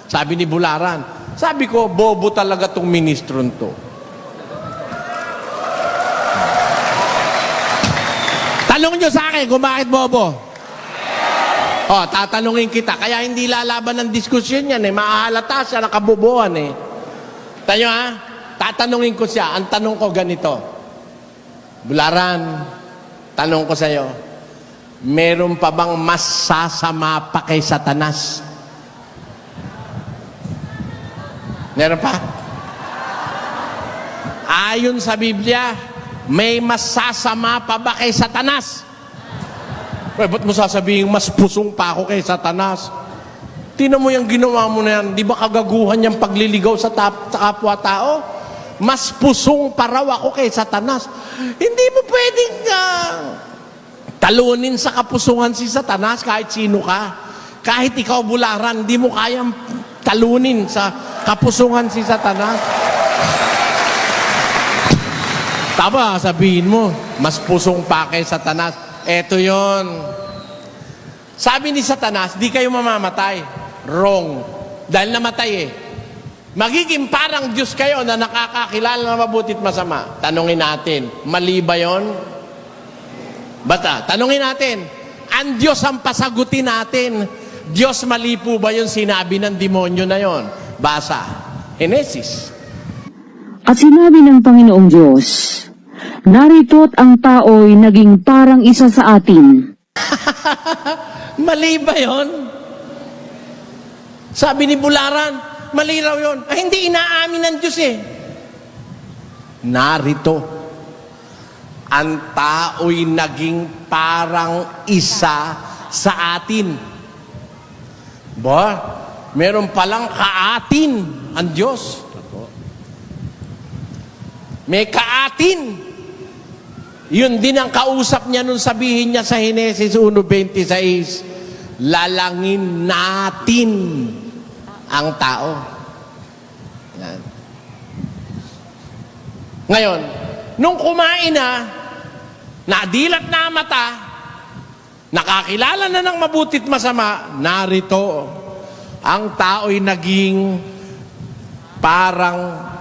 Sabi ni Bularan. Sabi ko, bobo talaga tong ministron to. Tanong nyo sa akin kung bakit bobo. Tatanungin kita. Kaya hindi lalaban ng diskusyon yan eh. Maahalata siya, nakabobohan eh. Tayo ha? Tatanungin ko siya. Ang tanong ko ganito. Bularan, tanong ko sa'yo, meron pa bang mas sasama pa kay Satanas? Meron pa? Ayon sa Biblia, may mas sasama pa ba kay Satanas? Ba't mo sasabihin, mas pusong pa ako kay Satanas? Tingnan mo yung ginawa mo na yan. Di ba kagaguhan yung pagliligaw sa kapwa-tao? Mas pusong pa raw ako kay Satanas. Hindi mo pwedeng talunin sa kapusungan si Satanas kahit sino ka. Kahit ikaw Bularan, hindi mo kayang talunin sa kapusungan si Satanas. Tama, sabihin mo, mas pusong pa kay Satanas. Eto yon. Sabi ni Satanas, di kayo mamamatay. Wrong. Dahil namatay eh. Magiging parang Diyos kayo na nakakakilala na mabutit masama. Tanungin natin, mali ba yun? Bata, tanungin natin, ang Diyos ang pasagutin natin. Diyos, mali po ba yung sinabi ng demonyo na yon? Basa, Genesis. At sinabi ng Panginoong Diyos, narito't ang tao'y naging parang isa sa atin. Mali ba yon? Sabi ni Bularan, mali raw yun. Ay, hindi inaamin ng Diyos eh. Narito, ang tao'y naging parang isa sa atin. Ba, meron palang kaatin ang Diyos. May kaatin. Yun din ang kausap niya nung sabihin niya sa Genesis 1:26, lalangin natin ang tao. Yan. Ngayon, nung kumain na, nadilat na ang mata, nakakilala na ng mabutit masama, narito, ang tao'y naging parang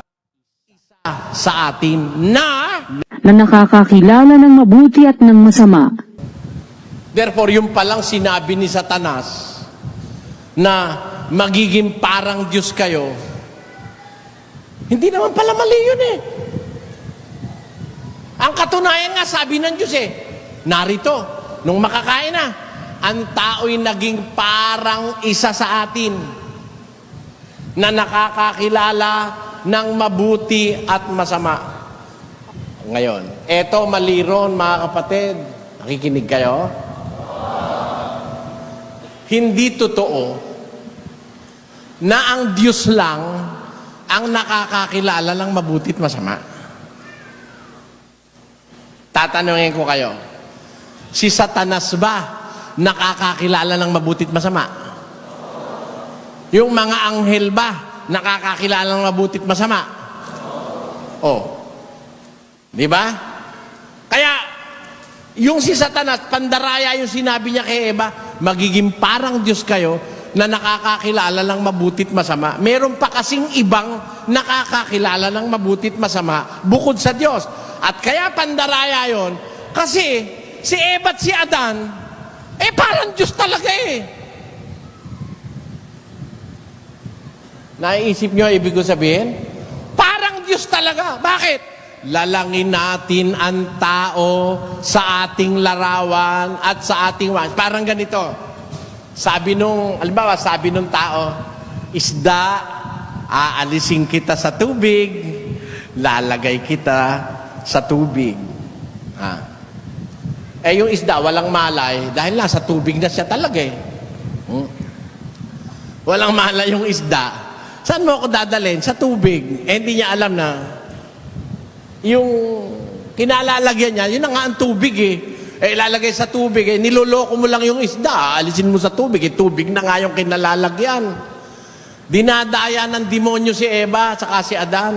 isa sa atin na nakakakilala ng mabuti at ng masama. Therefore, yung palang sinabi ni Satanas na magiging parang Diyos kayo, hindi naman pala mali yun eh. Ang katunayan nga, sabi ng Diyos eh, narito, nung makakain na, ang tao'y naging parang isa sa atin na nakakakilala ng mabuti at masama. Ngayon, eto maliron mga kapatid, nakikinig kayo? Hindi totoo na ang Diyos lang ang nakakakilala ng mabuti at masama. Tatanungin ko kayo, si Satanas ba nakakakilala ng mabuti at masama? Yung mga anghel ba nakakakilala ng mabuti at masama? Di ba? Kaya, yung si Satanas, pandaraya yung sinabi niya kay Eva, magiging parang Diyos kayo na nakakakilala ng mabutit masama. Meron pa kasing ibang nakakakilala ng mabutit masama bukod sa Diyos. At kaya pandaraya yon kasi si Eva at si Adan, parang Diyos talaga eh. Naiisip nyo ibig ko sabihin? Parang Diyos talaga. Bakit? Lalangin natin ang tao sa ating larawan at sa ating parang ganito. Sabi nung, halimbawa, sabi nung tao, isda, aalisin kita sa tubig, lalagay kita sa tubig. Yung isda, walang malay, dahil nasa tubig na siya talaga eh. Walang malay yung isda. Saan mo ako dadalhin? Sa tubig. Hindi niya alam na yung kinalalagyan niya, yun na nga ang tubig eh. Ilalagay sa tubig eh. Niloloko mo lang yung isda. Alisin mo sa tubig. Tubig na nga yung kinalalagyan. Dinadaya ng demonyo si Eva saka si Adan.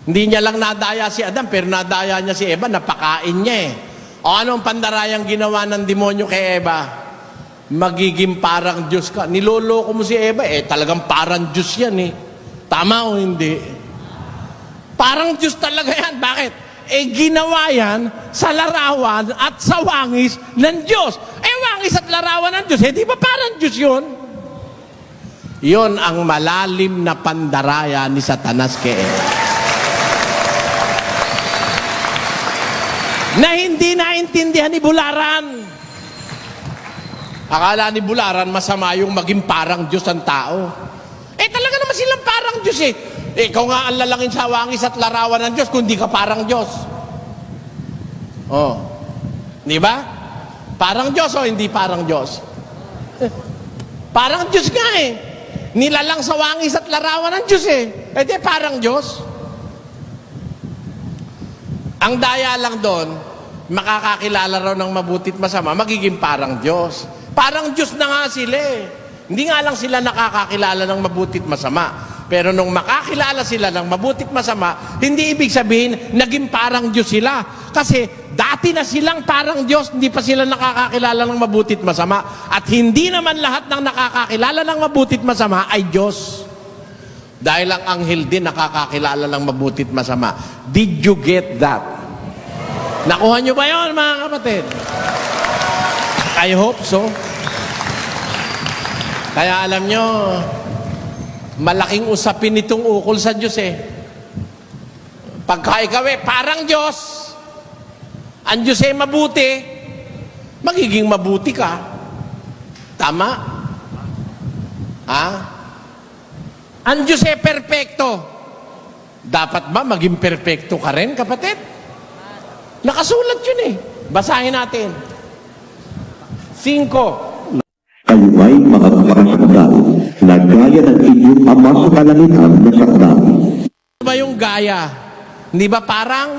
Hindi niya lang nadaya si Adan, pero nadaya niya si Eva, napakain niya eh. O anong pandarayang ginawa ng demonyo kay Eva? magiging parang Diyos ka. Niloloko mo si Eva, talagang parang Diyos yan eh. Tama o hindi? Parang Diyos talaga yan. Bakit? Ginawa yan sa larawan at sa wangis ng Diyos. Wangis at larawan ng Diyos, di ba parang Diyos yun? Yun ang malalim na pandaraya ni Satanas kay Eva. Na hindi naintindihan ni Bularan. Akala ni Bularan masama yung maging parang Diyos ang tao. Talaga naman silang parang Diyos eh. Ikaw nga ang lalangin sa wangis at larawan ng Diyos kung di ka parang Diyos. Oh. Di ba? Parang Diyos o hindi parang Diyos? Parang Diyos nga eh. Nilalang sa wangis at larawan ng Diyos eh. Di parang Diyos. Ang daya lang doon, makakakilala raw ng mabutit masama, magiging parang Diyos. Parang Diyos na nga sila eh. Hindi nga lang sila nakakakilala ng mabutit masama. Pero nung makakilala sila ng mabutit masama, hindi ibig sabihin, naging parang Diyos sila. Kasi dati na silang parang Diyos, hindi pa sila nakakakilala ng mabutit masama. At hindi naman lahat ng nakakakilala ng mabutit masama ay Diyos. Dahil ang anghel din nakakakilala ng mabutit masama. Did you get that? Nakuha nyo ba yun, mga kapatid? I hope so. Kaya alam nyo, malaking usapin itong ukol sa Diyos eh. Pagka ikaw parang Diyos, ang Diyos ay mabuti, magiging mabuti ka. Tama? Ha? Ang Diyos ay perpekto. Dapat ba maging perpekto ka rin, kapatid? Nakasulat yun eh. Basahin natin. 5. Kayo ay mga pakasakdal na gaya ng inyong ama sa kalangitan na sakdal. Ano ba yung gaya? Hindi ba parang?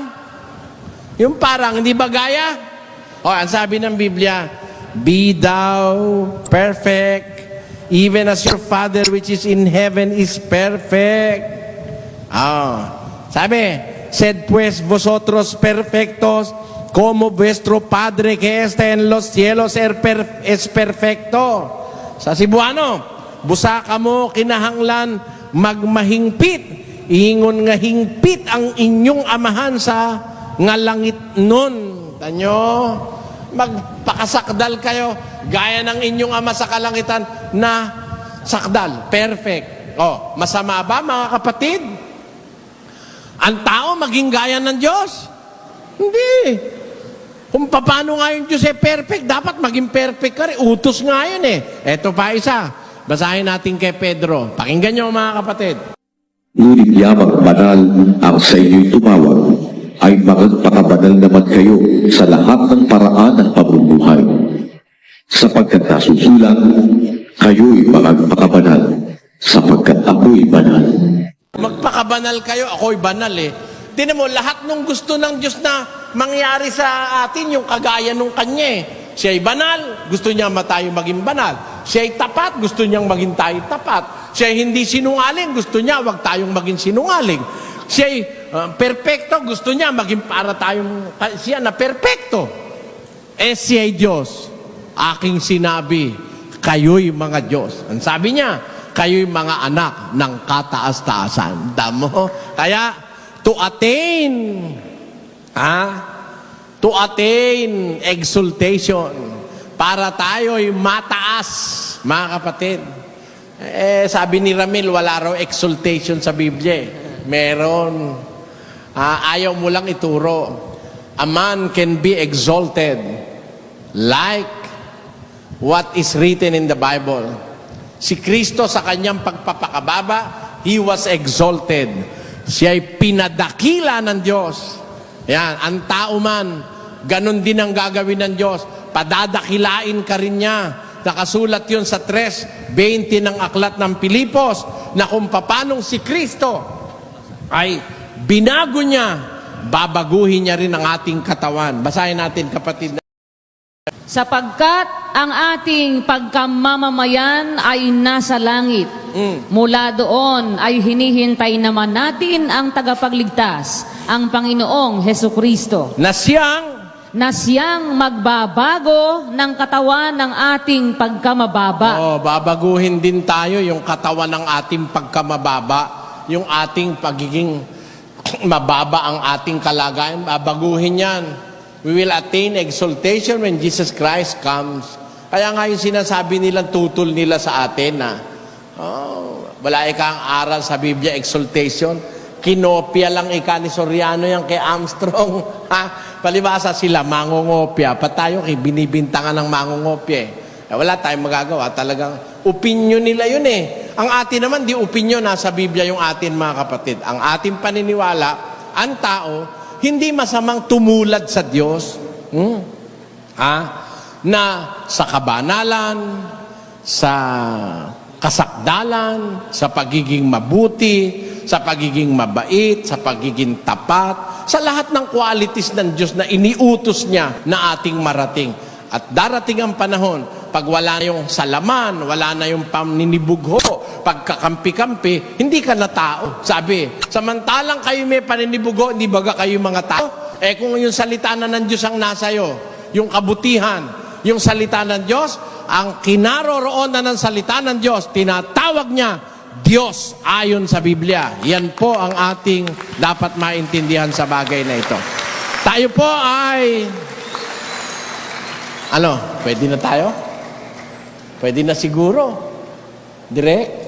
Yung parang, hindi ba gaya? Ang sabi ng Biblia, be thou perfect, even as your Father which is in heaven is perfect. Sabi, sed pues vosotros perfectos, como vuestro Padre que está en los cielos es perfecto. Sa Cebuano, busaka mo kinahanglan magmahingpit, ingon nga hingpit ang inyong amahan sa nga langit nun. Tanyo, magpakasakdal kayo, gaya ng inyong ama sa kalangitan na sakdal, perfect. Masama ba mga kapatid? Ang tao maging gaya ng Diyos? Hindi. Kung paano nga yung Diyos perfect, dapat maging perfect ka rin. Utos nga yun eh. Eto pa isa. Basahin natin kay Pedro. Pakinggan nyo mga kapatid. Ngunit yamang banal ang sa inyo'y tumawag, ay magpakabanal naman kayo sa lahat ng paraan ng pamumuhay. Sapagkat nasusulat, kayo'y magpakabanal, sapagkat ako'y banal. Magpakabanal kayo, ako'y banal eh. Tinan mo, lahat ng gusto ng Diyos na mangyari sa atin, yung kagaya nung kanya eh. Siya'y banal, gusto niya tayo maging banal. Siya'y tapat, gusto niyang maging tayo tapat. Siya'y hindi sinungaling, gusto niya wag tayong maging sinungaling. Siya'y perpekto, gusto niya maging para tayong siya na perpekto. Siya'y Diyos. Aking sinabi, kayo'y mga Diyos. Ang sabi niya, kayo'y mga anak ng kataas-taasan. Damo? Kaya, to attain exaltation, para tayo'y mataas, mga kapatid. Sabi ni Ramil, wala raw exaltation sa Biblia. Meron. Ayaw mo lang ituro. A man can be exalted like what is written in the Bible. Si Kristo sa kanyang pagpapakababa, He was exalted. Siya'y pinadakila ng Diyos. Yan, ang tao man, ganun din ang gagawin ng Diyos. Padadakilain ka rin niya. Nakasulat yun sa 3:20 ng aklat ng Pilipos, na kung papanong si Kristo ay binago niya, babaguhin niya rin ang ating katawan. Basahin natin, kapatid. Sapagkat ang ating pagkamamamayan ay nasa langit. Mula doon ay hinihintay naman natin ang tagapagligtas, ang Panginoong Hesukristo. Na siyang na siyang magbabago ng katawan ng ating pagkamababa. Oh, babaguhin din tayo yung katawan ng ating pagkamababa, yung ating pagiging mababa ang ating kalagayan, babaguhin yan. We will attain exaltation when Jesus Christ comes. Kaya nga yung sinasabi nilang tutol nila sa atin na, wala ikang aral sa Biblia, exaltation. Kinopia lang ika ni Soriano yan kay Armstrong. Palibasa sila, mangungopia. Pa tayo binibintangan ng mangungopia eh. Wala tayong magagawa. Talagang opinion nila yun eh. Ang atin naman, di opinion. Nasa Biblia yung atin mga kapatid. Ang ating paniniwala, ang tao, hindi masamang tumulad sa Diyos. Na sa kabanalan, sa kasakdalan, sa pagiging mabuti, sa pagiging mabait, sa pagiging tapat, sa lahat ng qualities ng Diyos na iniutos niya na ating marating. At darating ang panahon, pag wala na yung salaman, wala na yung paninibugho, pagkakampi-kampi, hindi ka na tao. Sabi, samantalang kayo may paninibugho, hindi baga kayo mga tao? Eh kung yung salita na ng Diyos ang nasayo, yung kabutihan, yung salita ng Diyos, ang kinaroroonan ng salita ng Diyos, tinatawag niya Diyos ayon sa Biblia. Yan po ang ating dapat maintindihan sa bagay na ito. Tayo po ay... Pwede na tayo? Pwede na siguro. Direct?